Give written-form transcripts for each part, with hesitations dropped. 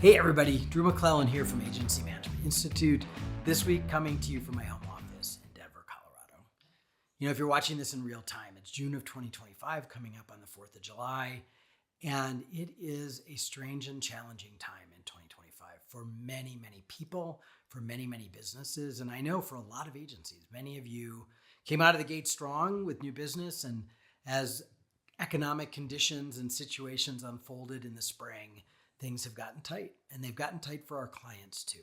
Hey everybody, Drew McClellan here from Agency Management Institute. This week coming to you from my home office in Denver, Colorado. You know, if you're watching this in real time, it's June of 2025 coming up on the 4th of July. And it is a strange and challenging time in 2025 for many, many people, for many, many businesses. And I know for a lot of agencies, many of you came out of the gate strong with new business. And as economic conditions and situations unfolded in the spring, things have gotten tight, and they've gotten tight for our clients too.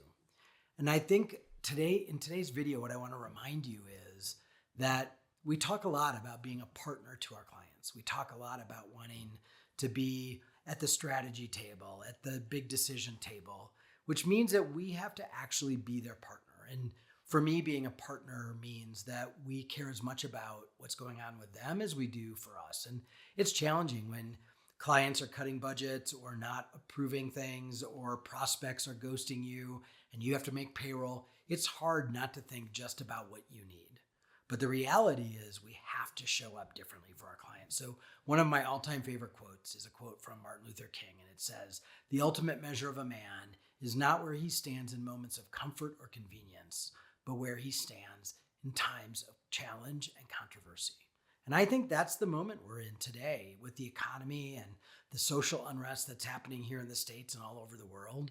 And I think in today's video, what I want to remind you is that we talk a lot about being a partner to our clients. We talk a lot about wanting to be at the strategy table, at the big decision table, which means that we have to actually be their partner. And for me, being a partner means that we care as much about what's going on with them as we do for us. And it's challenging when clients are cutting budgets or not approving things, or prospects are ghosting you and you have to make payroll. It's hard not to think just about what you need. But the reality is we have to show up differently for our clients. So one of my all-time favorite quotes is a quote from Martin Luther King, and it says, "The ultimate measure of a man is not where he stands in moments of comfort or convenience, but where he stands in times of challenge and controversy." And I think that's the moment we're in today with the economy and the social unrest that's happening here in the States and all over the world.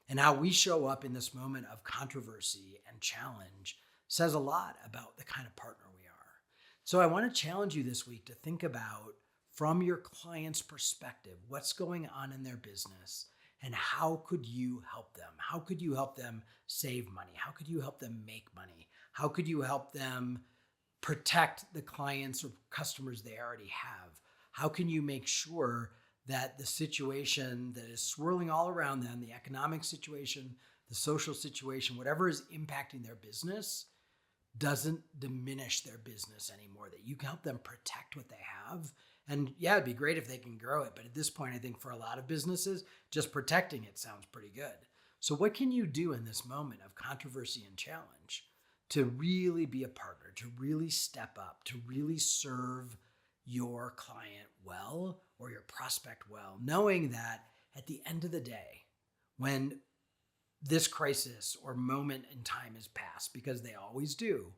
And how we show up in this moment of controversy and challenge says a lot about the kind of partner we are. So I want to challenge you this week to think about, from your client's perspective, what's going on in their business and how could you help them? How could you help them save money? How could you help them make money? How could you help them protect the clients or customers they already have? How can you make sure that the situation that is swirling all around them, the economic situation, the social situation, whatever is impacting their business, doesn't diminish their business anymore, that you can help them protect what they have? And yeah, it'd be great if they can grow it. But at this point, I think for a lot of businesses, just protecting it sounds pretty good. So what can you do in this moment of controversy and challenge to really be a partner, to really step up, to really serve your client well or your prospect well, knowing that at the end of the day, when this crisis or moment in time is past, because they always do,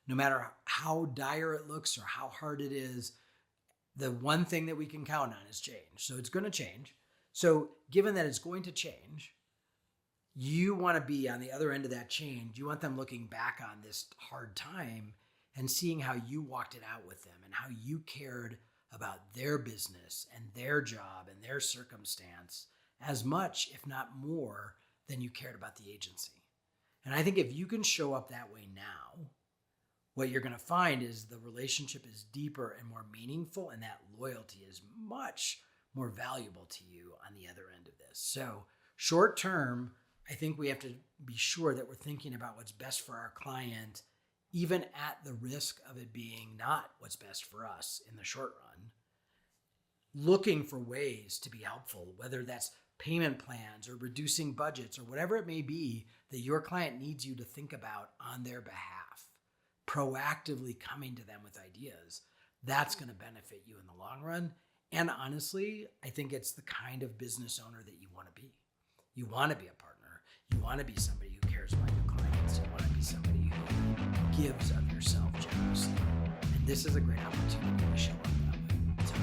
no matter how dire it looks or how hard it is, the one thing that we can count on is change. So it's going to change. So given that it's going to change, you want to be on the other end of that change. You want them looking back on this hard time and seeing how you walked it out with them and how you cared about their business and their job and their circumstance as much, if not more, than you cared about the agency. And I think if you can show up that way now, what you're going to find is the relationship is deeper and more meaningful, and that loyalty is much more valuable to you on the other end of this. So short term, I think we have to be sure that we're thinking about what's best for our client, even at the risk of it being not what's best for us in the short run. Looking for ways to be helpful, whether that's payment plans or reducing budgets or whatever it may be that your client needs you to think about on their behalf. Proactively coming to them with ideas, that's going to benefit you in the long run. And honestly, I think it's the kind of business owner that you want to be. You want to be a partner. You want to be somebody who cares about your clients. You want to be somebody who gives of yourself generously. And this is a great opportunity to show up that way. So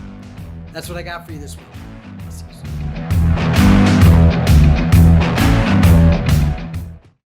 that's what I got for you this week.